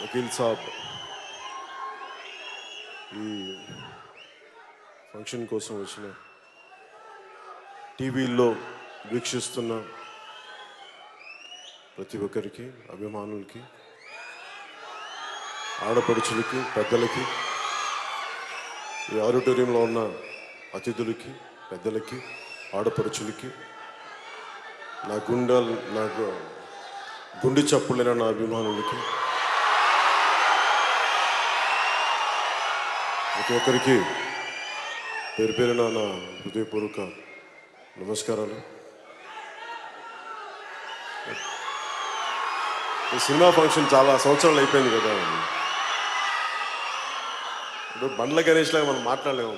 వకీల్ సాబ్ ఈ ఫంక్షన్ కోసం వచ్చిన టీవీల్లో వీక్షిస్తున్న ప్రతి ఒక్కరికి, అభిమానులకి, ఆడపడుచులకి, పెద్దలకి, ఈ ఆడిటోరియంలో ఉన్న అతిథులకి, పెద్దలకి, ఆడపడుచులకి, నాకు గుండె చప్పులైన నా అభిమానులకి, ప్రతి ఒక్కరికి పేరు పేరున నా హృదయపూర్వక నమస్కారాలు. ఈ సినిమా ఫంక్షన్ చాలా సంవత్సరాలు అయిపోయింది కదా. ఇప్పుడు బండ్ల గణేష్ లాగా మనం మాట్లాడలేము.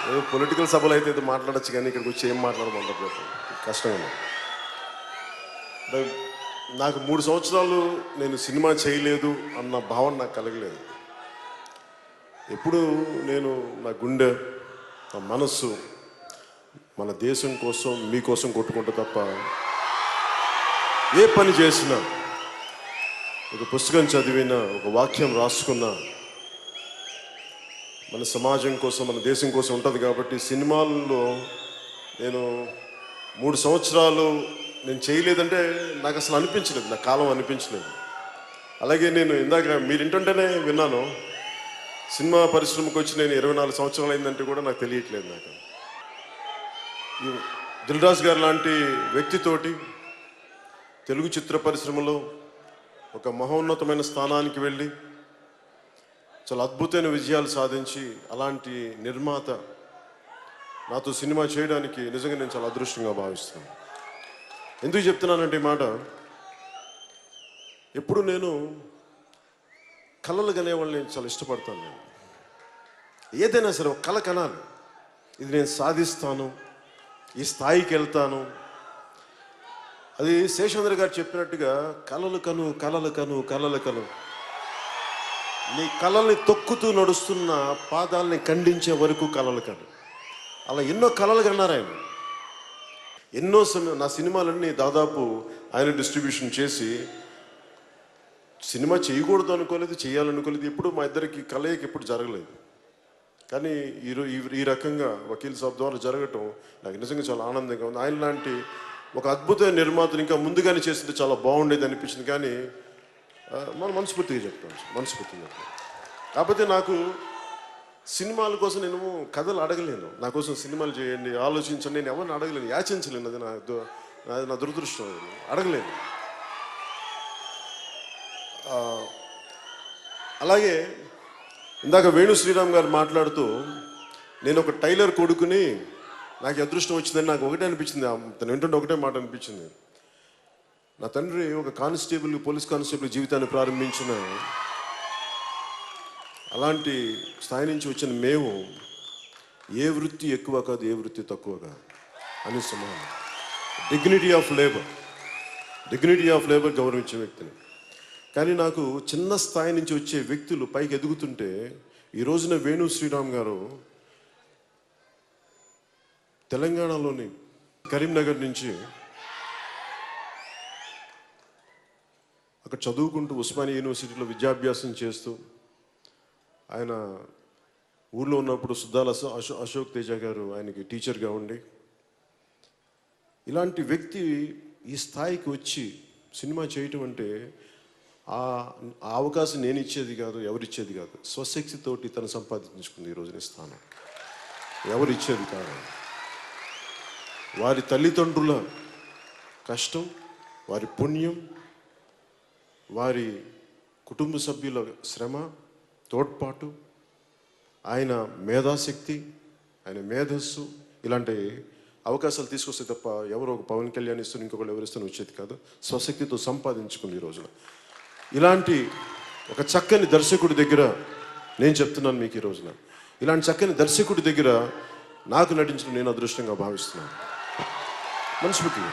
ఏదో పొలిటికల్ సభలు అయితే ఏదో మాట్లాడచ్చు, కానీ ఇక్కడికి వచ్చి ఏం మాట్లాడమంటారు కష్టమే. నాకు 3 సంవత్సరాలు నేను సినిమా చేయలేదు అన్న భావన నాకు కలగలేదు. ఎప్పుడు నేను నా గుండె, నా మనస్సు మన దేశం కోసం, మీకోసం కొట్టుకుంటా తప్ప ఏ పని చేసినా, ఒక పుస్తకం చదివినా, ఒక వాక్యం రాసుకున్నా మన సమాజం కోసం, మన దేశం కోసం ఉంటుంది. కాబట్టి సినిమాల్లో నేను 3 సంవత్సరాలు నేను చేయలేదంటే నాకు అసలు అనిపించలేదు, నా కాలం అనిపించలేదు. అలాగే నేను ఇందాక మీరు ఇంటుంటేనే విన్నాను, సినిమా పరిశ్రమకు వచ్చి నేను 24 సంవత్సరాలు అయిందంటే కూడా నాకు తెలియట్లేదు. నాకు దిల్ రాజు గారు లాంటి వ్యక్తితోటి తెలుగు చిత్ర పరిశ్రమలో ఒక మహోన్నతమైన స్థానానికి వెళ్ళి చాలా అద్భుతమైన విజయాలు సాధించి, అలాంటి నిర్మాత నాతో సినిమా చేయడానికి నిజంగా నేను చాలా అదృష్టంగా భావిస్తున్నాను. ఎందుకు చెప్తున్నానంటే ఈ మాట, ఎప్పుడు నేను కళలు కనేవాళ్ళని నేను చాలా ఇష్టపడతాను. నేను ఏదైనా సరే ఒక కళ కనాలి, ఇది నేను సాధిస్తాను, ఈ స్థాయికి వెళ్తాను. అది శేషేంద్ర గారు చెప్పినట్టుగా కళలు కను, కళలు కను, కళలు కను. నీ కళల్ని తొక్కుతూ నడుస్తున్న పాదాలని ఖండించే వరకు కళలు కను. అలా ఎన్నో కళలు కన్నారు ఆయన. ఎన్నో నా సినిమాలన్నీ దాదాపు ఆయన డిస్ట్రిబ్యూషన్ చేసి, సినిమా చేయకూడదు అనుకోలేదు, చేయాలనుకోలేదు. ఎప్పుడు మా ఇద్దరికి కలయిక ఎప్పుడు జరగలేదు. కానీ ఈ రకంగా వకీల్ సాబ్ ద్వారా జరగటం నాకు నిజంగా చాలా ఆనందంగా ఉంది. ఆయన లాంటి ఒక అద్భుతమైన నిర్మాతను ఇంకా ముందుగానే చేస్తుంటే చాలా బాగుండేది అనిపించింది. కానీ మనం మనస్ఫూర్తిగా చెప్తాను. కాకపోతే నాకు సినిమాల కోసం నేను కథలు అడగలేను. నా కోసం సినిమాలు చేయండి, ఆలోచించండి, నేను ఎవరిని అడగలేను, యాచించలేను. అది నా దురదృష్టం. అడగలేను. అలాగే ఇందాక వేణు శ్రీరామ్ గారు మాట్లాడుతూ, నేను ఒక టైలర్ కొడుకుని నాకు అదృష్టం వచ్చిందని నాకు ఒకటే అనిపించింది. తను వింటుంటే ఒకటే మాట అనిపించింది. నా తండ్రి ఒక కానిస్టేబుల్, పోలీస్ కానిస్టేబుల్ జీవితాన్ని ప్రారంభించిన, అలాంటి స్థాయి నుంచి వచ్చిన మేము ఏ వృత్తి ఎక్కువ కాదు, ఏ వృత్తి తక్కువ కాదు అని సమానం. డిగ్నిటీ ఆఫ్ లేబర్ గౌరవించే వ్యక్తిని. కానీ నాకు చిన్న స్థాయి నుంచి వచ్చే వ్యక్తులు పైకి ఎదుగుతుంటే, ఈ రోజున వేణు శ్రీరామ్ గారు తెలంగాణలోని కరీంనగర్ నుంచి అక్కడ చదువుకుంటూ ఉస్మానియా యూనివర్సిటీలో విద్యాభ్యాసం చేస్తూ, ఆయన ఊళ్ళో ఉన్నప్పుడు సుద్దాల అశోక్ తేజ గారు ఆయనకి టీచర్గా ఉండి, ఇలాంటి వ్యక్తి ఈ స్థాయికి వచ్చి సినిమా చేయటం అంటే ఆ అవకాశం నేను ఇచ్చేది కాదు, ఎవరిచ్చేది కాదు. స్వశక్తితోటి తను సంపాదించుకుంది ఈ రోజున స్థానం. ఎవరిచ్చేది కాదు. వారి తల్లిదండ్రుల కష్టం, వారి పుణ్యం, వారి కుటుంబ సభ్యుల శ్రమ, తోడ్పాటు, ఆయన మేధాశక్తి, ఆయన మేధస్సు, ఇలాంటి అవకాశాలు తీసుకొస్తే తప్ప ఎవరో ఒక పవన్ కళ్యాణ్ ఇస్తున్న, ఇంకొకళ్ళు ఎవరిస్తున్న వచ్చేది కాదు. స్వశక్తితో సంపాదించుకుంది ఈ రోజున. ఇలాంటి ఒక చక్కని దర్శకుడి దగ్గర నేను చెప్తున్నాను మీకు ఈ రోజున, ఇలాంటి చక్కని దర్శకుడి దగ్గర నాకు నటించడం నేను అదృష్టంగా భావిస్తున్నాను. మనస్ఫూర్తిగా.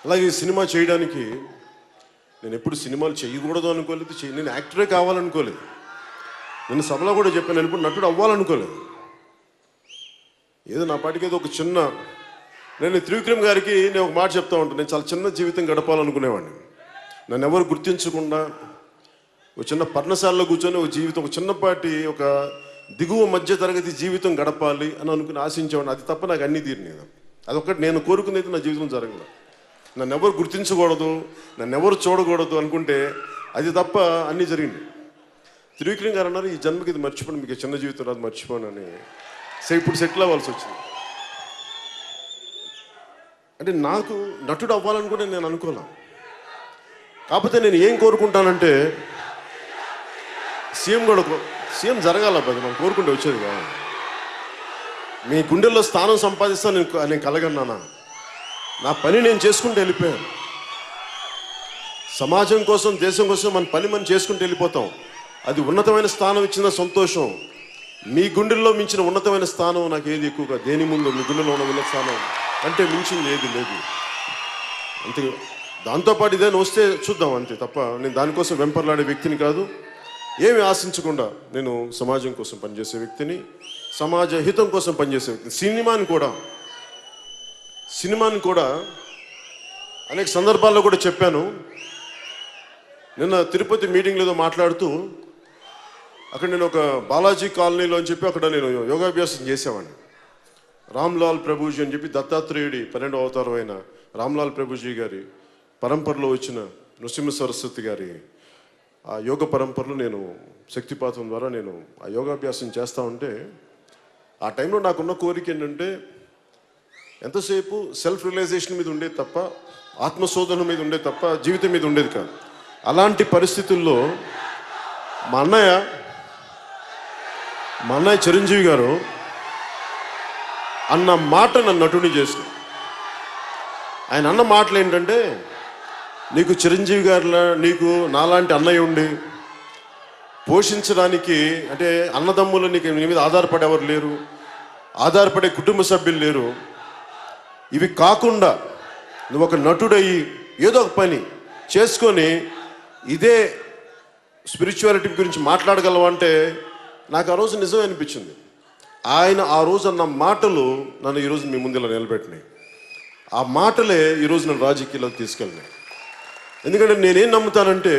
అలాగే సినిమా చేయడానికి నేను ఎప్పుడు సినిమాలు చేయకూడదు అనుకోలేదు, నేను యాక్టరే కావాలనుకోలేదు. నేను సభలో కూడా చెప్పాను, నేను ఎప్పుడు నటుడు అవ్వాలనుకోలేదు. ఏదో నా పాటికి ఏదో ఒక చిన్న నేను త్రివిక్రమ్ గారికి నేను ఒక మాట చెప్తా ఉంటాను. నేను చాలా చిన్న జీవితం గడపాలనుకునేవాడిని. నన్ను ఎవరు గుర్తించకుండా ఒక చిన్న పర్ణశాలలో కూర్చొని ఒక జీవితం, ఒక చిన్నపాటి ఒక దిగువ మధ్య తరగతి జీవితం గడపాలి అని అనుకుని ఆశించేవాడిని. అది తప్ప నాకు అన్నీ తీరినాయి. అదొక్కటి నేను కోరుకునేది నా జీవితం జరగలేదు. నన్ను ఎవరు గుర్తించకూడదు, నన్ను ఎవరు చూడకూడదు అనుకుంటే అది తప్ప అన్నీ జరిగింది. త్రివిక్రమ్ గారు అన్నారు, ఈ జన్మకి ఇది మర్చిపోండి, మీకు చిన్న జీవితం రాదు, మర్చిపోను అని. ఇప్పుడు సెటిల్ అవ్వాల్సి వచ్చింది. అంటే నాకు నటుడు అవ్వాలనుకుంటే నేను అనుకోలే. కాకపోతే నేను ఏం కోరుకుంటానంటే సీఎం జరగాల పది మనం కోరుకుంటే వచ్చేది కాదు. మీ గుండెల్లో స్థానం సంపాదిస్తాను నేను కలగన్నానా? నా పని నేను చేసుకుంటూ వెళ్ళిపోయాను. సమాజం కోసం, దేశం కోసం మన పని మనం చేసుకుంటూ వెళ్ళిపోతాం. అది ఉన్నతమైన స్థానం ఇచ్చిన సంతోషం. మీ గుండెల్లో మించిన ఉన్నతమైన స్థానం నాకు ఏది ఎక్కువగా, దేని ముందు మీ గుండెల్లో ఉన్న ఉన్నత స్థానం అంటే మించింది ఏది లేదు. అంతే. దాంతోపాటు ఇదేనా వస్తే చూద్దాం అంతే తప్ప నేను దానికోసం వెంపర్లాడే వ్యక్తిని కాదు. ఏమి ఆశించకుండా నేను సమాజం కోసం పనిచేసే వ్యక్తిని, సమాజ హితం కోసం పనిచేసే వ్యక్తిని. సినిమాని కూడా అనేక సందర్భాల్లో కూడా చెప్పాను. నిన్న తిరుపతి మీటింగ్లో ఏదో మాట్లాడుతూ అక్కడ నేను ఒక బాలాజీ కాలనీలో అని చెప్పి అక్కడ నేను యోగాభ్యాసం చేసేవాడిని. రామ్లాల్ ప్రభుజీ అని చెప్పి దత్తాత్రేయుడి 12వ అవతారం అయిన రామ్లాల్ ప్రభుజీ గారి పరంపరలో వచ్చిన నృసింహ సరస్వతి గారి ఆ యోగ పరంపరలో నేను శక్తిపాతం ద్వారా నేను ఆ యోగాభ్యాసం చేస్తూ ఉంటే ఆ టైంలో నాకున్న కోరిక ఏంటంటే ఎంతసేపు సెల్ఫ్ రియలైజేషన్ మీద ఉండేది తప్ప, ఆత్మశోధన మీద ఉండేది తప్ప జీవితం మీద ఉండేది కాదు. అలాంటి పరిస్థితుల్లో మా అన్నయ్య చిరంజీవి గారు అన్న మాట నన్ను నటుని చేసిన. ఆయన అన్న మాటలు ఏంటంటే, నీకు చిరంజీవి గారిలా నీకు నాలాంటి అన్నయ్య ఉండి పోషించడానికి, అంటే అన్నదమ్ములు నీకు నీ మీద ఆధారపడేవారు లేరు, ఆధారపడే కుటుంబ సభ్యులు లేరు. ఇవి కాకుండా నువ్వు ఒక నటుడయ్యి ఏదో ఒక పని చేసుకొని ఇదే స్పిరిచువాలిటీ గురించి మాట్లాడగలవంటే నాకు ఆ రోజు నిజమే అనిపించింది. ఆయన ఆ రోజు అన్న మాటలు నన్ను ఈరోజు మీ ముందు ఇలా నిలబెట్టినాయి. ఆ మాటలే ఈరోజు నన్ను రాజకీయాలకు తీసుకెళ్ళినాయి. ఎందుకంటే నేనేం నమ్ముతానంటే,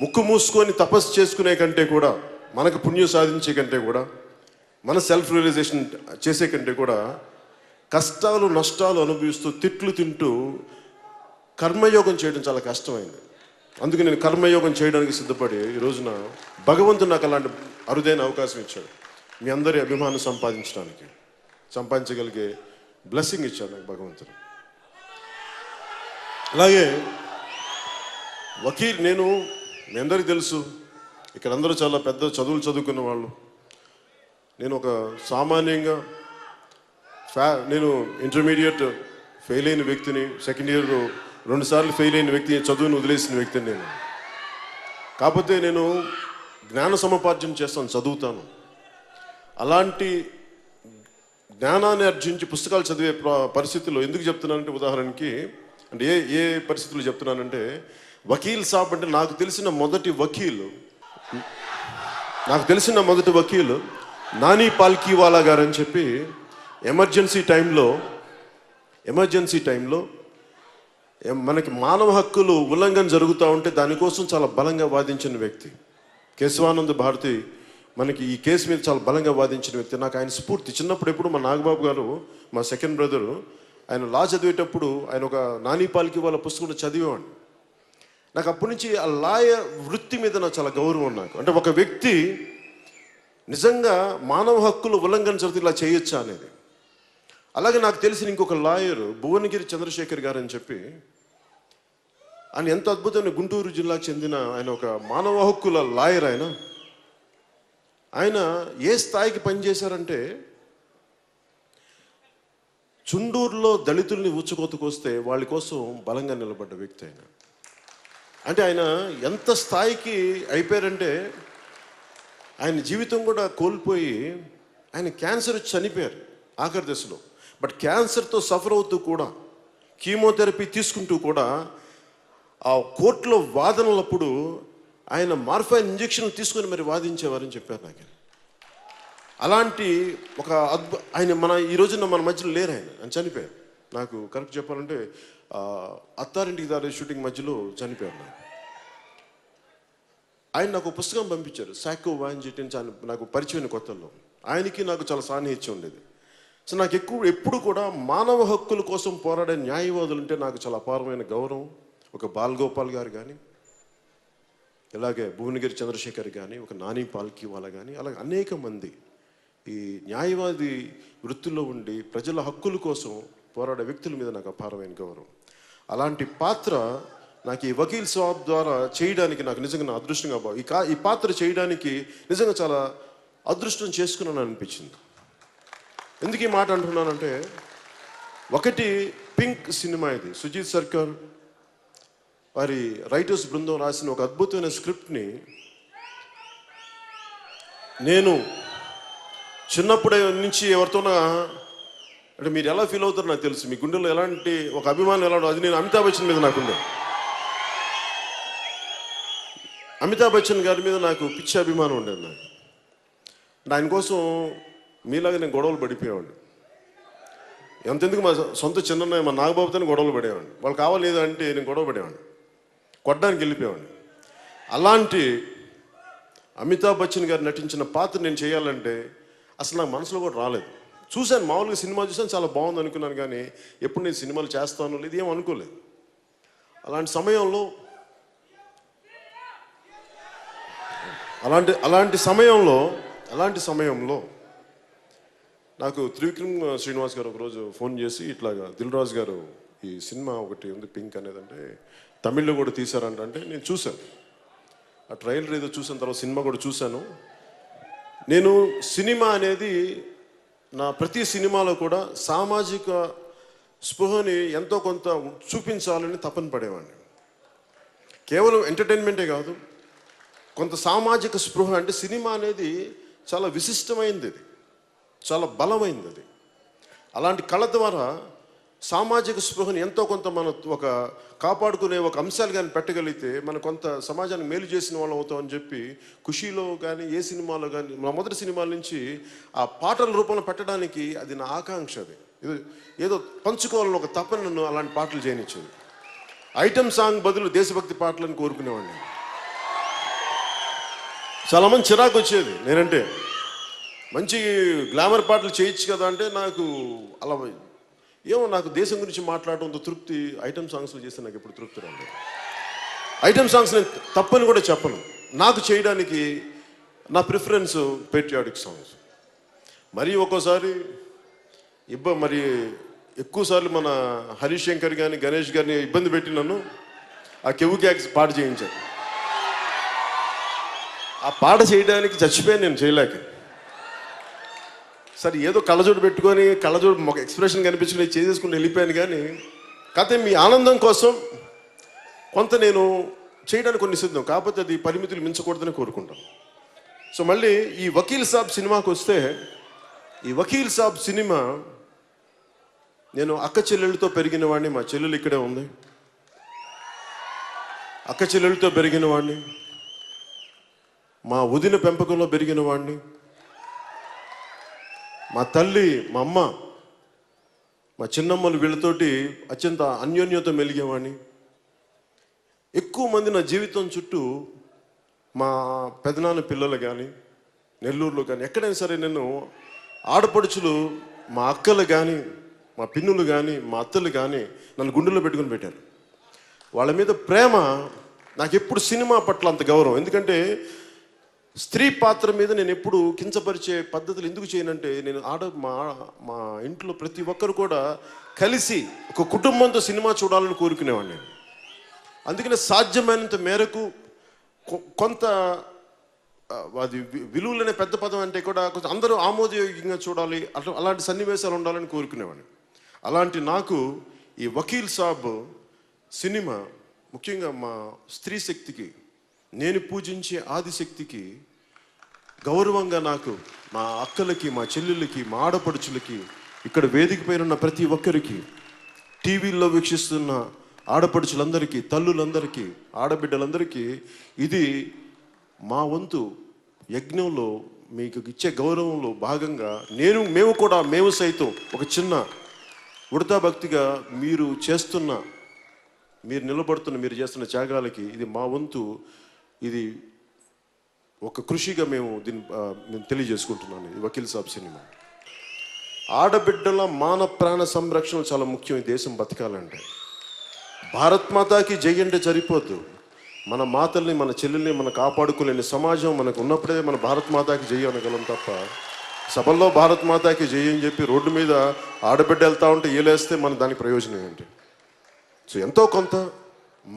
ముక్కు మూసుకొని తపస్సు చేసుకునే కంటే కూడా, మనకు పుణ్యం సాధించే కంటే కూడా, మన సెల్ఫ్ రియలైజేషన్ చేసే కంటే కూడా, కష్టాలు నష్టాలు అనుభవిస్తూ తిట్లు తింటూ కర్మయోగం చేయడం చాలా కష్టమైంది. అందుకే నేను కర్మయోగం చేయడానికి సిద్ధపడి ఈ రోజున భగవంతుడు నాకు అలాంటి అరుదైన అవకాశం ఇచ్చాడు. మీ అందరి అభిమానం సంపాదించగలిగే బ్లెస్సింగ్ ఇచ్చాడు నాకు భగవంతుడు. అలాగే వకీల్, నేను మీ అందరికీ తెలుసు, ఇక్కడ అందరూ చాలా పెద్ద చదువులు చదువుకున్న వాళ్ళు. నేను ఒక సామాన్యంగా నేను ఇంటర్మీడియట్ ఫెయిల్ అయిన వ్యక్తిని, సెకండ్ ఇయర్ 2 సార్లు ఫెయిల్ అయిన వ్యక్తి, చదువుని వదిలేసిన వ్యక్తిని నేను. కాకపోతే నేను జ్ఞాన సముపార్జన చేస్తాను, చదువుతాను. అలాంటి జ్ఞానాన్ని ఆర్జించి పుస్తకాలు చదివే పరిస్థితుల్లో ఎందుకు చెప్తున్నానంటే, ఉదాహరణకి అంటే ఏ పరిస్థితుల్లో చెప్తున్నానంటే, వకీల్ సాబ్ అంటే నాకు తెలిసిన మొదటి వకీలు నాని పాల్కీవాలా గారు అని చెప్పి ఎమర్జెన్సీ టైంలో మనకి మానవ హక్కులు ఉల్లంఘన జరుగుతూ ఉంటే దానికోసం చాలా బలంగా వాదించిన వ్యక్తి కేశవానంద భారతి. మనకి ఈ కేసు మీద చాలా బలంగా వాదించిన వ్యక్తి. నాకు ఆయన స్ఫూర్తి. చిన్నప్పుడు ఎప్పుడు మా నాగబాబు గారు, మా సెకండ్ బ్రదరు, ఆయన లా చదివేటప్పుడు ఆయన ఒక నాని పాల్కీవాలా పుస్తకం చదివేవాడిని. నాకు అప్పటి నుంచి ఆ లాయ వృత్తి మీద నాకు చాలా గౌరవం. నాకు అంటే ఒక వ్యక్తి నిజంగా మానవ హక్కులు ఉల్లంఘన జరిగితే ఇలా చేయొచ్చా అనేది. అలాగే నాకు తెలిసిన ఇంకొక లాయర్ భువనగిరి చంద్రశేఖర్ గారు అని చెప్పి, ఆయన ఎంత అద్భుతమైన గుంటూరు జిల్లాకు చెందిన ఆయన ఒక మానవ హక్కుల లాయర్. ఆయన ఏ స్థాయికి పనిచేశారంటే, చుండూరులో దళితుల్ని ఊచకోతకొస్తే వాళ్ళ కోసం బలంగా నిలబడ్డ వ్యక్తి ఆయన. అంటే ఆయన ఎంత స్థాయికి అయిపోయారంటే, ఆయన జీవితం కూడా కోల్పోయి ఆయన క్యాన్సర్ వచ్చి చనిపోయారు ఆఖరి దశలో. బట్ క్యాన్సర్తో సఫర్ అవుతూ కూడా, కీమోథెరపీ తీసుకుంటూ కూడా, ఆ కోర్టులో వాదనలప్పుడు ఆయన మార్ఫైన్ ఇంజెక్షన్ తీసుకొని మరి వాదించేవారని చెప్పారు నాకు. అలాంటి ఒక ఆయన ఈ రోజున మన మధ్యలో లేరు. ఆయన చనిపోయారు. నాకు కరెక్ట్ చెప్పాలంటే అత్తారింటికి దారి షూటింగ్ మధ్యలో చనిపోయారు. ఆయన నాకు పుస్తకం పంపించారు, సాకో వాంజిట్ నాకు పరిచయం కొత్తల్లో. ఆయనకి నాకు చాలా సాన్నిహిత్యం ఉండేది. సో నాకు ఎప్పుడు కూడా మానవ హక్కుల కోసం పోరాడే న్యాయవాదులు అంటే నాకు చాలా అపారమైన గౌరవం. ఒక బాలగోపాల్ గారు కానీ, ఇలాగే భువనగిరి చంద్రశేఖర్ కానీ, ఒక నాని పాల్కీవాలా కానీ, అలాగే అనేక మంది ఈ న్యాయవాది వృత్తిలో ఉండి ప్రజల హక్కుల కోసం పోరాడే వ్యక్తుల మీద నాకు అపారమైన గౌరవం. అలాంటి పాత్ర నాకు ఈ వకీల్ సాబ్ ద్వారా చేయడానికి నాకు నిజంగా నా అదృష్టంగా ఈ పాత్ర చేయడానికి నిజంగా చాలా అదృష్టం చేసుకున్నాను అనిపించింది. ఎందుకు ఈ మాట అంటున్నానంటే, ఒకటి పింక్ సినిమా, ఇది సుజీత్ సర్కార్ వారి రైటర్స్ బృందం రాసిన ఒక అద్భుతమైన స్క్రిప్ట్ని నేను చిన్నప్పుడే నుంచి ఎవరితోనా అంటే మీరు ఎలా ఫీల్ అవుతారో నాకు తెలుసు. మీ గుండెలో ఎలాంటి ఒక అభిమానం ఎలా అది నేను అమితాబ్ బచ్చన్ మీద నాకుండే. అమితాబ్ బచ్చన్ గారి మీద నాకు పిచ్చి అభిమానం ఉండేది. నాకు ఆయన కోసం మీలాగా నేను గొడవలు పడిపోయేవాడిని. ఎంతెందుకు మా సొంత చిన్న మా నాగబాబుతో గొడవలు పడేవాడిని. వాళ్ళు కావాలేదు అంటే నేను గొడవ పడేవాడిని, కొట్టడానికి వెళ్ళిపోయేవాడిని. అలాంటి అమితాబ్ బచ్చన్ గారు నటించిన పాత్ర నేను చేయాలంటే అసలు నాకు మనసులో కూడా రాలేదు. చూశాను, మామూలుగా సినిమా చూసాను, చాలా బాగుంది అనుకున్నాను, కానీ ఎప్పుడు నేను సినిమాలు చేస్తాను లేదు ఏం అనుకోలేదు. అలాంటి సమయంలో నాకు త్రివిక్రమ్ శ్రీనివాస్ గారు ఒకరోజు ఫోన్ చేసి, ఇట్లాగా దిల్ రాజు గారు ఈ సినిమా ఒకటి ఉంది పింక్ అనేదంటే తమిళ్లో కూడా తీశారంటే నేను చూశాను. ఆ ట్రైలర్ ఏదో చూసిన తర్వాత సినిమా కూడా చూశాను. నేను సినిమా అనేది నా ప్రతి సినిమాలో కూడా సామాజిక స్పృహని ఎంతో కొంత చూపించాలని తపన పడేవాడిని. కేవలం ఎంటర్టైన్మెంటే కాదు, కొంత సామాజిక స్పృహ. అంటే సినిమా అనేది చాలా విశిష్టమైనది, అది చాలా బలమైనది. అది అలాంటి కళ ద్వారా సామాజిక స్పృహని ఎంతో కొంత మనం ఒక కాపాడుకునే ఒక అంశాలు కానీ పెట్టగలిగితే మనం కొంత సమాజానికి మేలు చేసిన వాళ్ళం అవుతామని చెప్పి ఖుషీలో కానీ ఏ సినిమాలో కానీ మా మొదటి సినిమాల నుంచి ఆ పాటల రూపంలో పెట్టడానికి అది నా ఆకాంక్ష. అది ఏదో పంచుకోవాలని ఒక తపన నన్ను అలాంటి పాటలు చేయనిచ్చింది. ఐటమ్ సాంగ్ బదులు దేశభక్తి పాటలను కోరుకునేవాడిని. చాలామంది చిరాకు వచ్చేది నేనంటే, మంచి గ్లామర్ పాటలు చేయొచ్చు కదా అంటే, నాకు అలా ఏమో నాకు దేశం గురించి మాట్లాడడంతో తృప్తి ఐటమ్ సాంగ్స్లో చేస్తే నాకు ఎప్పుడు తృప్తి రాలేదు. ఐటమ్ సాంగ్స్ నేను తప్పని కూడా చెప్పను. నాకు చేయడానికి నా ప్రిఫరెన్స్ పేట్రియాటిక్ సాంగ్స్. మరి ఒక్కోసారి మరి ఎక్కువసార్లు మన హరీష్ శంకర్ కానీ గణేష్ గారిని ఇబ్బంది పెట్టి నన్ను ఆ కెవ్వు క్యాక్స్ పాట చేయించారు. ఆ పాట చేయడానికి చచ్చిపోయాను నేను, చేయలేక. సరే ఏదో కళ్ళజోడు పెట్టుకొని కళ్ళజోడు ఒక ఎక్స్ప్రెషన్ కనిపించుకుని చేసేసుకుని వెళ్ళిపోయాను. కానీ కాకపోతే మీ ఆనందం కోసం కొంత నేను చేయడానికి కొన్ని సిద్ధం, కాకపోతే అది పరిమితులు మించకూడదని కోరుకుంటాను. సో మళ్ళీ ఈ వకీల్ సాబ్ సినిమాకి వస్తే, ఈ వకీల్ సాబ్ సినిమా నేను అక్క చెల్లెళ్ళతో పెరిగిన వాడిని. మా చెల్లెలు ఇక్కడే ఉంది. అక్క చెల్లెళ్ళతో పెరిగిన వాడిని, మా వదిన పెంపకంలో పెరిగిన వాడిని, మా తల్లి మా అమ్మ మా చిన్నమ్మలు వీళ్ళతోటి అత్యంత అన్యోన్యత మెలిగేవాడిని. ఎక్కువ మంది నా జీవితం చుట్టూ మా పెదనాన్న పిల్లలు కానీ నెల్లూరులో కానీ ఎక్కడైనా సరే నేను ఆడపడుచులు, మా అక్కలు కానీ మా పిన్నులు కానీ మా అత్తలు కానీ నన్ను గుండెల్లో పెట్టుకుని పెట్టారు. వాళ్ళ మీద ప్రేమ. నాకు ఎప్పుడు సినిమా పట్ల అంత గౌరవం. ఎందుకంటే స్త్రీ పాత్ర మీద నేను ఎప్పుడు కించపరిచే పద్ధతులు ఎందుకు చేయనంటే, నేను మా ఇంట్లో ప్రతి ఒక్కరు కూడా కలిసి ఒక కుటుంబంతో సినిమా చూడాలని కోరుకునేవాడిని. అందుకనే సాధ్యమైనంత మేరకు కొంత అది విలువలనే పెద్ద పదం అంటే కూడా కొంచెం అందరూ ఆమోదయోగ్యంగా చూడాలి, అలాంటి సన్నివేశాలు ఉండాలని కోరుకునేవాడిని. అలాంటి నాకు ఈ వకీల్ సాబ్ సినిమా ముఖ్యంగా మా స్త్రీ శక్తికి, నేను పూజించే ఆదిశక్తికి గౌరవంగా నాకు, మా అక్కలకి, మా చెల్లెళ్ళకి, మా ఆడపడుచులకి, ఇక్కడ వేదిక పైన ఉన్న ప్రతి ఒక్కరికి, టీవీల్లో వీక్షిస్తున్న ఆడపడుచులందరికీ, తల్లులందరికీ, ఆడబిడ్డలందరికీ ఇది మా వంతు యజ్ఞంలో మీకు ఇచ్చే గౌరవంలో భాగంగా మేము సైతం ఒక చిన్న ఉడతా భక్తిగా మీరు మీరు చేస్తున్న త్యాగాలకి ఇది మా వంతు, ఇది ఒక కృషిగా మేము తెలియజేసుకుంటున్నాను. ఈ వకీల్ సాబ్ సినిమా ఆడబిడ్డల మాన ప్రాణ సంరక్షణ చాలా ముఖ్యం. ఈ దేశం బతకాలంటే భారత్ మాతాకి జై అంటే సరిపోద్దు. మన మాతల్ని, మన చెల్లెల్ని మనం కాపాడుకోలేని సమాజం మనకు ఉన్నప్పుడే మన భారత్ మాతాకి జై అనగలం తప్ప, సభల్లో భారత్ మాతాకి జై అని చెప్పి రోడ్డు మీద ఆడబిడ్డ వెళ్తా ఉంటే ఏలేస్తే మన దానికి ప్రయోజనం ఏంటి? సో ఎంతో కొంత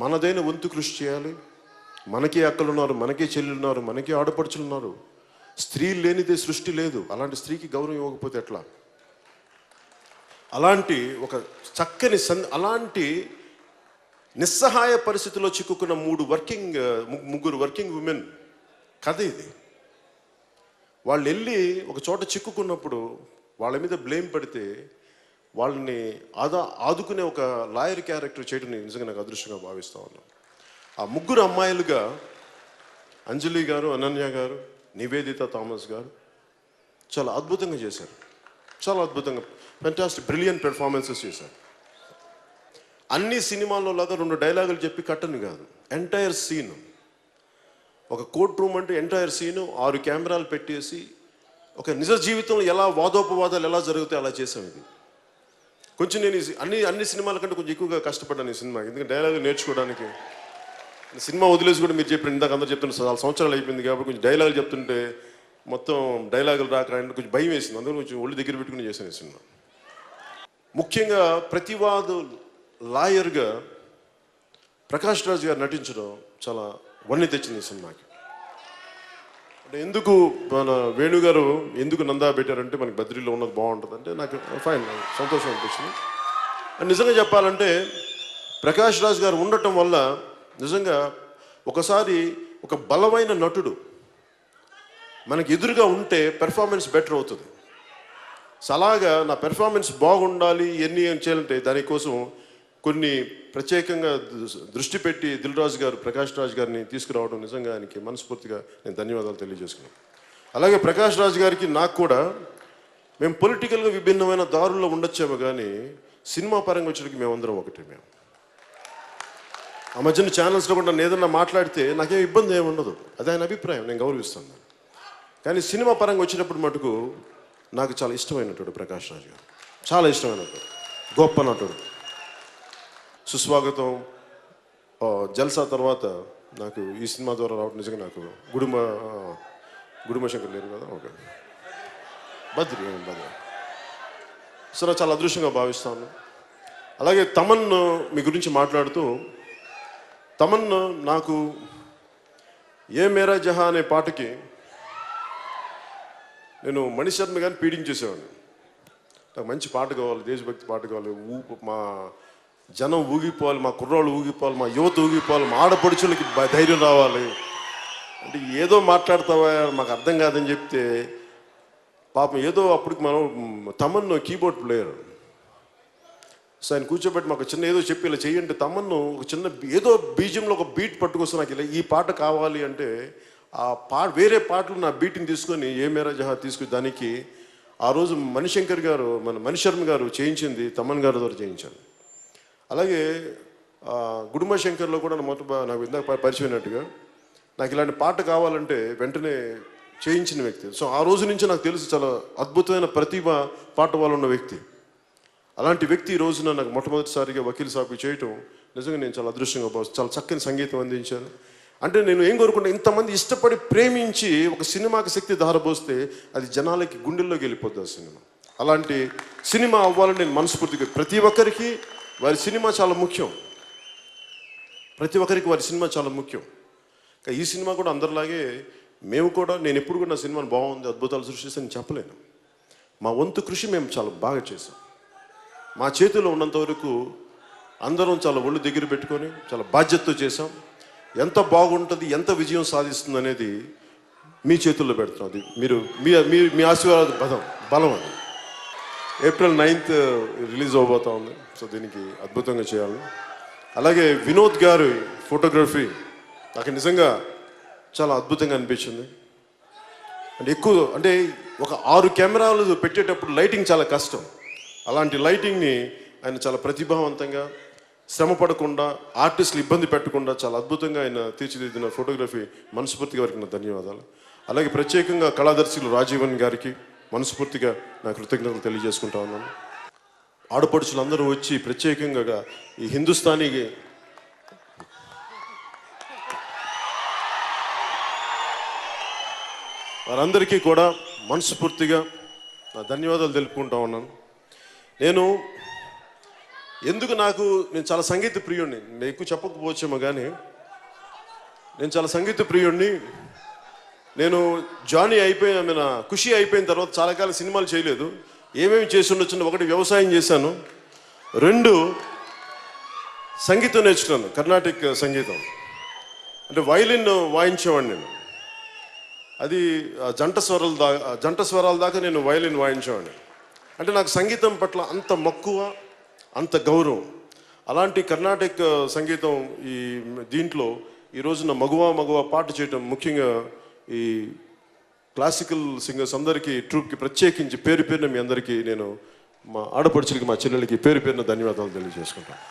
మనదైన వంతు కృషి చేయాలి. మనకి అక్కలున్నారు, మనకి చెల్లెలున్నారు, మనకి ఆడపడుచులున్నారు. స్త్రీ లేనిదే సృష్టి లేదు. అలాంటి స్త్రీకి గౌరవం ఇవ్వకపోతే ఎట్లా? అలాంటి ఒక చక్కని అలాంటి నిస్సహాయ పరిస్థితిలో చిక్కుకున్న ముగ్గురు వర్కింగ్ ఉమెన్ కథ ఇది. వాళ్ళు వెళ్ళి ఒక చోట చిక్కుకున్నప్పుడు వాళ్ళ మీద బ్లేమ్ పడితే వాళ్ళని ఆదుకునే ఒక లాయర్ క్యారెక్టర్ చేయడం నిజంగా నాకు అదృష్టంగా భావిస్తూ ఉన్నాను. ఆ ముగ్గురు అమ్మాయిలుగా అంజలి గారు, అనన్య గారు, నివేదిత థామస్ గారు చాలా అద్భుతంగా చేశారు. చాలా అద్భుతంగా ఫెంటాస్టిక్ బ్రిలియంట్ పెర్ఫార్మెన్సెస్ చేశారు. అన్ని సినిమాల్లో లాగా 2 డైలాగులు చెప్పి కట్టను కాదు, ఎంటైర్ సీన్. ఒక కోర్ట్ రూమ్ అంటే ఎంటైర్ సీను 6 కెమెరాలు పెట్టేసి ఒక నిజ జీవితంలో ఎలా వాదోపవాదాలు ఎలా జరుగుతాయి అలా చేసాం. ఇది కొంచెం నేను అన్ని సినిమాల కంటే కొంచెం ఎక్కువగా కష్టపడ్డాను ఈ సినిమా. ఎందుకంటే డైలాగులు నేర్చుకోవడానికి సినిమా వదిలేసి కూడా మీరు చెప్పిన ఇందాక అందరూ చెప్తుంటే చాలా సంవత్సరాలు అయిపోయింది కాబట్టి కొంచెం డైలాగులు చెప్తుంటే మొత్తం డైలాగులు రాక కొంచెం భయం వేసింది. అందులో కొంచెం ఒళ్ళు దగ్గర పెట్టుకుని చేశాను ఈ సినిమా. ముఖ్యంగా ప్రతివాదు లాయర్గా ప్రకాష్ రాజ్ గారు నటించడం చాలా వన్నె తెచ్చింది ఈ సినిమాకి. అంటే ఎందుకు మన వేణుగారు ఎందుకు నందా పెట్టారంటే మనకి బద్రీలో ఉన్నది బాగుంటుంది అంటే నాకు ఫైన్, సంతోషం అనిపించింది. అండ్ నిజంగా చెప్పాలంటే ప్రకాష్ రాజ్ గారు ఉండటం వల్ల నిజంగా ఒకసారి ఒక బలమైన నటుడు మనకి ఎదురుగా ఉంటే పెర్ఫార్మెన్స్ బెటర్ అవుతుంది. సో అలాగా నా పెర్ఫార్మెన్స్ బాగుండాలి ఎన్ని చేయాలంటే దానికోసం కొన్ని ప్రత్యేకంగా దృష్టి పెట్టి దిల్ రాజు గారు, ప్రకాష్ రాజ్ గారిని తీసుకురావడం నిజంగా ఆయనకి మనస్ఫూర్తిగా నేను ధన్యవాదాలు తెలియజేసుకున్నాను. అలాగే ప్రకాష్ రాజ్ గారికి నాకు కూడా మేము పొలిటికల్గా విభిన్నమైన దారుల్లో ఉండొచ్చాము కానీ సినిమా పరంగా వచ్చేటికి మేమందరం ఒకటే. మేము ఆ మధ్యన ఛానల్స్లో కూడా నన్ను ఏదన్నా మాట్లాడితే నాకేం ఇబ్బంది ఏమి ఉండదు, అది ఆయన అభిప్రాయం, నేను గౌరవిస్తాను. కానీ సినిమా పరంగా వచ్చినప్పుడు మటుకు నాకు చాలా ఇష్టమైనటువంటి ప్రకాష్ రాజ్ గారు, చాలా ఇష్టమైనటువంటి గొప్ప నటుడు. సుస్వాగతం, జల్సా తర్వాత నాకు ఈ సినిమా ద్వారా రావడం నిజంగా నాకు గుడుమ శంకర్ లేరు కదా, ఓకే బద్రి సో నాకు చాలా అదృష్టంగా భావిస్తాను. అలాగే తమన్ మీ గురించి మాట్లాడుతూ, తమన్ నాకు ఏ మేరా జహా అనే పాటకి నేను మణిశర్మ గారిని పీడించేసేవాడిని. నాకు మంచి పాట కావాలి, దేశభక్తి పాట కావాలి, మా జనం ఊగిపోవాలి, మా కుర్రాళ్ళు ఊగిపోవాలి, మా యువత ఊగిపోవాలి, మా ఆడపడుచులకి ధైర్యం రావాలి అంటే ఏదో మాట్లాడతావా మాకు అర్థం కాదని చెప్తే పాపం ఏదో అప్పటికి మనం తమన్ను కీబోర్డ్ ప్లేయర్. సో ఆయన కూర్చోబెట్టి మాకు చిన్న ఏదో చెప్పి ఇలా చెయ్యంటే తమన్ను ఒక చిన్న ఏదో బీజంలో ఒక బీట్ పట్టుకొస్తే నాకు ఇలా ఈ పాట కావాలి అంటే ఆ వేరే పాటలు నా బీట్ని తీసుకొని ఏ మేరా జహా తీసుకుని దానికి ఆ రోజు మణిశర్మ గారు చేయించింది తమన్ గారి ద్వారా చేయించాను. అలాగే గుడుమ శంకర్లో కూడా నాకు ఇందాక పరిచయమైనట్టుగా నాకు ఇలాంటి పాట కావాలంటే వెంటనే చేయించిన వ్యక్తి. సో ఆ రోజు నుంచి నాకు తెలుసు చాలా అద్భుతమైన ప్రతిభ పాట వాళ్ళు ఉన్న వ్యక్తి. అలాంటి వ్యక్తి ఈ రోజున నాకు మొట్టమొదటిసారిగా వకీల్ సాబ్కి చేయటం నిజంగా నేను చాలా అదృష్టంగా భావిస్తాను. చాలా చక్కని సంగీతం అందించాను. అంటే నేను ఏం కోరుకుంటా, ఇంతమంది ఇష్టపడి ప్రేమించి ఒక సినిమాకి శక్తి ధారపోస్తే అది జనాలకి గుండెల్లోకి వెళ్ళిపోద్ది ఆ సినిమా. అలాంటి సినిమా అవ్వాలని నేను మనస్ఫూర్తిగా, ప్రతి ఒక్కరికి వారి సినిమా చాలా ముఖ్యం, ప్రతి ఒక్కరికి వారి సినిమా చాలా ముఖ్యం. ఈ సినిమా కూడా అందరిలాగే మేము కూడా, నేను ఎప్పుడు కూడా నా సినిమాని బాగుంది అద్భుతాలు సృష్టిస్తాను చెప్పలేను. మా వంతు కృషి మేము చాలా బాగా చేసాం. మా చేతిలో ఉన్నంత వరకు అందరం చాలా ఒళ్ళు దగ్గర పెట్టుకొని చాలా బాధ్యతతో చేసాం. ఎంత బాగుంటుంది, ఎంత విజయం సాధిస్తుంది అనేది మీ చేతుల్లో పెడుతున్నాం. అది మీరు మీ ఆశీర్వాద బలం అది. ఏప్రిల్ 9th రిలీజ్ అవబోతా ఉంది. సో దీనికి అద్భుతంగా చేయాలి. అలాగే వినోద్ గారి ఫోటోగ్రఫీ నాకు నిజంగా చాలా అద్భుతంగా అనిపించింది. అంటే ఎక్కువ అంటే ఒక 6 కెమెరాలు పెట్టేటప్పుడు లైటింగ్ చాలా కష్టం. అలాంటి లైటింగ్ని ఆయన చాలా ప్రతిభావంతంగా, శ్రమ పడకుండా, ఆర్టిస్టులు ఇబ్బంది పెట్టకుండా చాలా అద్భుతంగా ఆయన తీర్చిదిద్దిన ఫోటోగ్రఫీ మనస్ఫూర్తిగా వారికి నా ధన్యవాదాలు. అలాగే ప్రత్యేకంగా కళాదర్శులు రాజీవన్ గారికి మనస్ఫూర్తిగా నా కృతజ్ఞతలు తెలియజేసుకుంటా ఉన్నాను. ఆడపడుచులందరూ వచ్చి ప్రత్యేకంగా ఈ హిందుస్థానీ వారందరికీ కూడా మనస్ఫూర్తిగా నా ధన్యవాదాలు తెలుపుకుంటా ఉన్నాను. నేను చాలా సంగీత ప్రియుడిని, నేను ఎక్కువ చెప్పకపోవచ్చేమో కానీ నేను చాలా సంగీత ప్రియుడిని. నేను జానీ ఖుషి అయిపోయిన తర్వాత చాలా కాలం సినిమాలు చేయలేదు. ఏమేమి చేసి ఉండొచ్చు, 1 వ్యవసాయం చేశాను, 2 సంగీతం నేర్చుకున్నాను, కర్ణాటిక్ సంగీతం. అంటే వైలిన్ వాయించేవాడిని నేను. అది జంట స్వరాల దాకా నేను వైలిన్ వాయించేవాడిని. అంటే నాకు సంగీతం పట్ల అంత మక్కువ, అంత గౌరవం. అలాంటి కర్ణాటక సంగీతం దీంట్లో ఈ రోజున మగువ పాట చేయటం, ముఖ్యంగా ఈ క్లాసికల్ సింగర్స్ అందరికీ, ట్రూప్కి ప్రత్యేకించి పేరున మీ అందరికీ నేను, మా ఆడపడుచులకి, మా చెల్లెలకి పేరున ధన్యవాదాలు తెలియజేసుకుంటాను.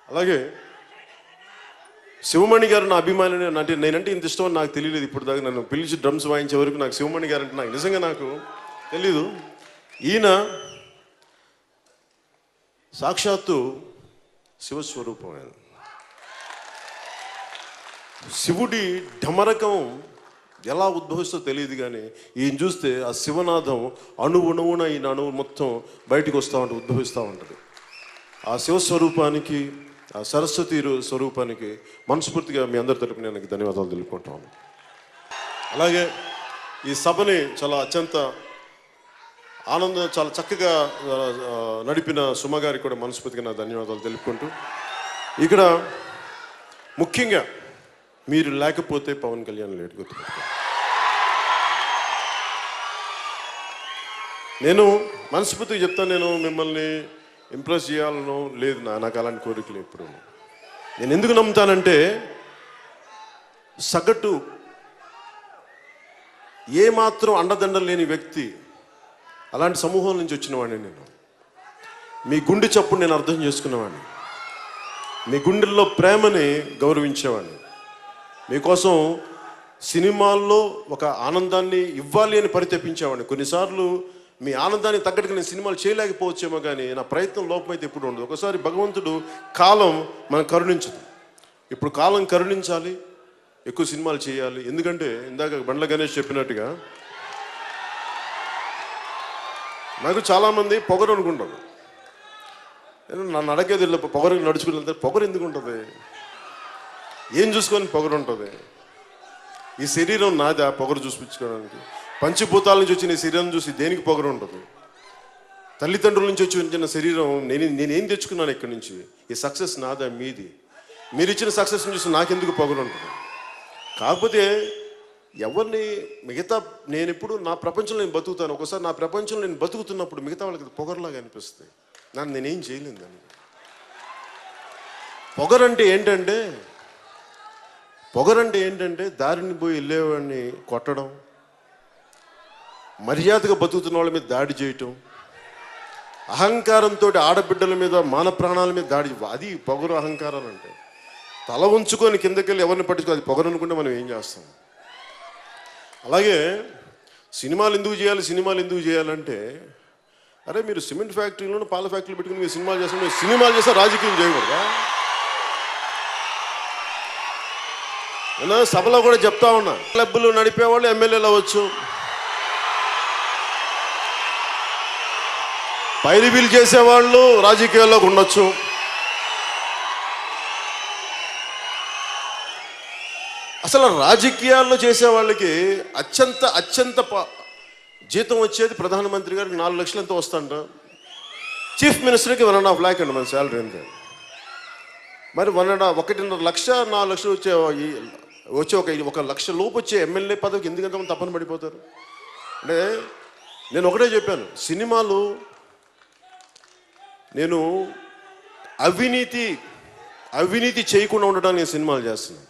అలాగే శివమణి గారు నా అభిమాని. అంటే నేనంటే ఇంత ఇష్టం నాకు తెలియలేదు ఇప్పుడు దాకా. నన్ను పిలిచి డ్రమ్స్ వాయించే వరకు నాకు శివమణి గారు అంటే నిజంగా నాకు తెలీదు. ఈయన సాక్షాత్తు శివస్వరూపం. ఆయన శివుడి ఢమరకం ఎలా ఉద్భవిస్తో తెలియదు కానీ ఈయన చూస్తే ఆ శివనాథం అణువున ఈయన అణువు మొత్తం బయటికి వస్తూ ఉంటుంది, ఉద్భవిస్తూ ఉంటుంది. ఆ శివస్వరూపానికి, ఆ సరస్వతి స్వరూపానికి మనస్ఫూర్తిగా మీ అందరి తరపున నేను ధన్యవాదాలు తెలుపుకుంటాను. అలాగే ఈ సభని అత్యంత చాలా చక్కగా నడిపిన సుమ గారికి కూడా మనస్ఫూర్తిగా నా ధన్యవాదాలు తెలుపుకుంటూ, ఇక్కడ ముఖ్యంగా మీరు లేకపోతే పవన్ కళ్యాణ్ లేడు, గుర్తుపెట్టుకోండి. నేను మనస్ఫూర్తిగా చెప్తాను, నేను మిమ్మల్ని ఇంప్రెస్ చేయాలనో లేదు, నాకు అలాంటి కోరికలు ఎప్పుడు. నేను ఎందుకు నమ్ముతానంటే, సగటు ఏమాత్రం అండదండలు లేని వ్యక్తి, అలాంటి సమూహం నుంచి వచ్చినవాడిని నేను. మీ గుండె చప్పుడు నేను అర్థం చేసుకున్నవాడిని, మీ గుండెల్లో ప్రేమని గౌరవించేవాడిని, మీకోసం సినిమాల్లో ఒక ఆనందాన్ని ఇవ్వాలి అని పరితపించేవాడిని. కొన్నిసార్లు మీ ఆనందానికి తగ్గట్టుగా నేను సినిమాలు చేయలేకపోవచ్చేమో కానీ నా ప్రయత్నం లోపమైతే ఎప్పుడు ఉండదు. ఒకసారి భగవంతుడు కాలం మనకు కరుణించదు. ఇప్పుడు కాలం కరుణించాలి, ఎక్కువ సినిమాలు చేయాలి. ఎందుకంటే ఇందాక బండ్ల గణేష్ చెప్పినట్టుగా నాకు చాలామంది పొగరు అనుకుంటాను. నేను నన్ను అడగేది పొగరు నడుచుకుని వెళ్తే పొగరు ఎందుకు ఉంటుంది, ఏం చూసుకొని పొగరు ఉంటుంది? ఈ శరీరం నాదా పొగరు చూపించుకోవడానికి? పంచభూతాల నుంచి వచ్చిన శరీరం చూసి దేనికి పొగరు ఉంటుంది? తల్లిదండ్రుల నుంచి వచ్చిన శరీరం నేనేం తెచ్చుకున్నాను ఇక్కడి నుంచి? ఈ సక్సెస్ నాదా మీది? మీరు ఇచ్చిన సక్సెస్ని చూసి నాకెందుకు పొగరు ఉంటుంది? కాకపోతే ఎవరిని నేను ఎప్పుడు నా ప్రపంచంలో నేను బతుకుతాను. ఒకసారి నా ప్రపంచంలో నేను బతుకుతున్నప్పుడు మిగతా వాళ్ళకి పొగరులాగా అనిపిస్తుంది. నేనేం చేయలేను దాన్ని. పొగరంటే ఏంటంటే దారిని పోయి వెళ్ళేవాడిని కొట్టడం, మర్యాదగా బతుకుతున్న వాళ్ళ మీద దాడి చేయటం, అహంకారంతో ఆడబిడ్డల మీద, మాన ప్రాణాల మీద దాడి. అది పొగరు, అహంకారాలు అంటే. తల ఉంచుకొని కిందకెళ్ళి ఎవరిని పట్టించుకో, అది పొగరు అనుకుంటే మనం ఏం చేస్తాం? అలాగే సినిమాలు ఎందుకు చేయాలంటే, అరే మీరు సిమెంట్ ఫ్యాక్టరీలోనూ పాల ఫ్యాక్టరీలు పెట్టుకుని మీరు సినిమాలు చేస్తే రాజకీయం చేయకూడదా? నేను సభలో కూడా చెప్తా ఉన్నా, క్లబ్బులు నడిపేవాళ్ళు ఎమ్మెల్యేలు అవ్వచ్చు, పైరివీలు చేసేవాళ్ళు రాజకీయాల్లోకి ఉండొచ్చు. అసలు రాజకీయాల్లో చేసే వాళ్ళకి అత్యంత జీతం వచ్చేది ప్రధానమంత్రి గారికి 4 లక్షలు ఎంతో వస్తుంట, చీఫ్ మినిస్టర్కి 1.5 lakh అండి మన శాలరీ అంతే. మరి 1.5 లక్ష 4 లక్షలు వచ్చే 1 లక్ష లోపు వచ్చే ఎమ్మెల్యే పదవికి ఎందుకంటే మనం తప్పని పడిపోతారు? అంటే నేను ఒకటే చెప్పాను, సినిమాలు నేను అవినీతి చేయకుండా ఉండడానికి నేను సినిమాలు చేస్తున్నాను.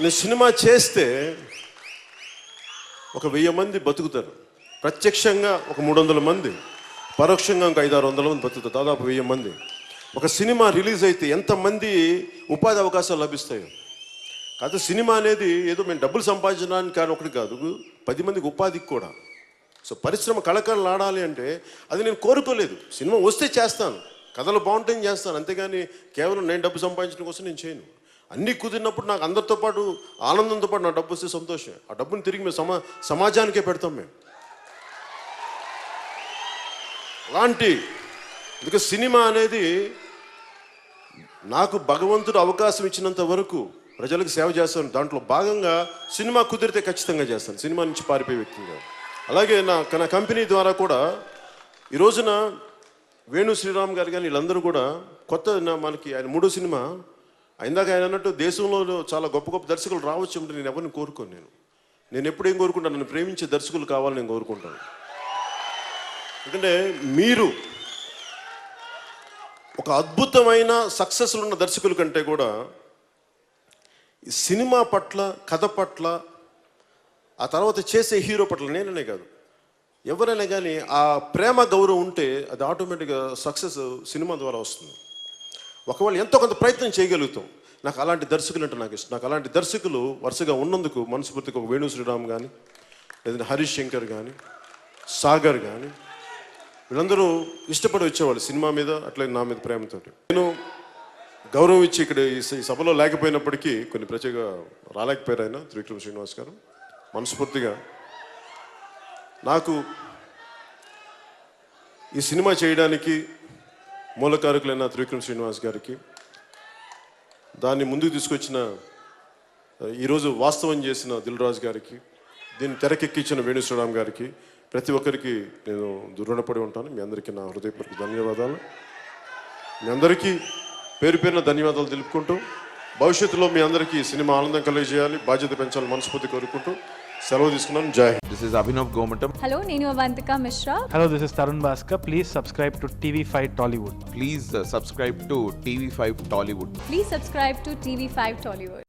నేను సినిమా చేస్తే 1000 మంది బతుకుతారు, ప్రత్యక్షంగా 300 మంది, పరోక్షంగా 500-600 మంది బతుకుతారు, దాదాపు 1000 మంది. ఒక సినిమా రిలీజ్ అయితే ఎంతమంది ఉపాధి అవకాశాలు లభిస్తాయో. కాదు, సినిమా అనేది ఏదో మేము డబ్బులు సంపాదించడానికి కానీ ఒకటి కాదు, 10 మందికి ఉపాధికి కూడా. సో పరిశ్రమ కళకళలాడాలి అంటే అది నేను కోరుకోలేదు. సినిమా వస్తే చేస్తాను, కథలు బాగుంటాయని చేస్తాను, అంతేగాని కేవలం నేను డబ్బు సంపాదించడం కోసం నేను చేయను. అన్నీ కుదిరినప్పుడు నాకు అందరితో పాటు ఆనందంతో పాటు నా డబ్బు వస్తే సంతోషం. ఆ డబ్బుని తిరిగి మేము సమాజానికే పెడతాం మేము. అలాంటి అందుకే సినిమా అనేది నాకు భగవంతుడు అవకాశం ఇచ్చినంత వరకు ప్రజలకు సేవ చేస్తాను. దాంట్లో భాగంగా సినిమా కుదిరితే ఖచ్చితంగా చేస్తాను, సినిమా నుంచి పారిపోయే వ్యక్తిగా. అలాగే నా కంపెనీ ద్వారా కూడా ఈ రోజున వేణు శ్రీరామ్ గారు కానీ వీళ్ళందరూ కూడా మనకి ఆయన 3వ సినిమా ఇందాక ఆయన అన్నట్టు దేశంలో చాలా గొప్ప గొప్ప దర్శకులు రావచ్చు అంటే నేను ఎవరిని కోరుకోను. నేను ఎప్పుడు ఏం కోరుకుంటాను, నన్ను ప్రేమించే దర్శకులు కావాలని నేను కోరుకుంటాను. ఎందుకంటే మీరు ఒక అద్భుతమైన సక్సెస్లు ఉన్న దర్శకుల కంటే కూడా ఈ సినిమా పట్ల, కథ పట్ల, ఆ తర్వాత చేసే హీరో పట్ల, నేననే కాదు ఎవరైనా కానీ ఆ ప్రేమ గౌరవం ఉంటే అది ఆటోమేటిక్గా సక్సెస్ సినిమా ద్వారా వస్తుంది. ఒకవేళ ఎంతో కొంత ప్రయత్నం చేయగలుగుతాం. నాకు అలాంటి దర్శకులు అంటే నాకు ఇష్టం. నాకు అలాంటి దర్శకులు వరుసగా ఉన్నందుకు మనస్ఫూర్తిగా ఒక వేణు శ్రీరామ్ కానీ, లేదంటే హరీష్ శంకర్ కానీ, సాగర్ కానీ, వీళ్ళందరూ ఇష్టపడి వచ్చేవాళ్ళు సినిమా మీద, అట్లే నా మీద ప్రేమతో. నేను గౌరవం ఇచ్చి ఇక్కడ ఈ సభలో లేకపోయినప్పటికీ కొన్ని ప్రత్యేక రాలేకపోయారు ఆయన త్రివిక్రమ్ శ్రీనివాస్ గారు. మనస్ఫూర్తిగా నాకు ఈ సినిమా చేయడానికి మూలకారకులైన త్రివిక్రమ్ శ్రీనివాస్ గారికి, దాన్ని ముందుకు తీసుకొచ్చిన ఈరోజు వాస్తవం చేసిన దిల్ రాజు గారికి, దీన్ని తెరకెక్కించిన వేణు శ్రీరామ్ గారికి, ప్రతి ఒక్కరికి నేను రుణపడి ఉంటాను. మీ అందరికీ నా హృదయపూర్వక ధన్యవాదాలు. మీ అందరికీ పేరు పేరున ధన్యవాదాలు తెలుపుకుంటూ, భవిష్యత్తులో మీ అందరికీ సినిమా ఆనందం కలిగజేయాలి, బాధ్యత పెంచాలని మనస్ఫూర్తి కోరుకుంటూ సెలవు తీసుకున్నాను. జై Hind. This is Abhinav Gomatam. Hello, Nenu Avantika Mishra. Hello, this is Tarun Bhaskar. Please subscribe to TV5 Tollywood. Please subscribe to TV5 Tollywood. Please subscribe to TV5 Tollywood.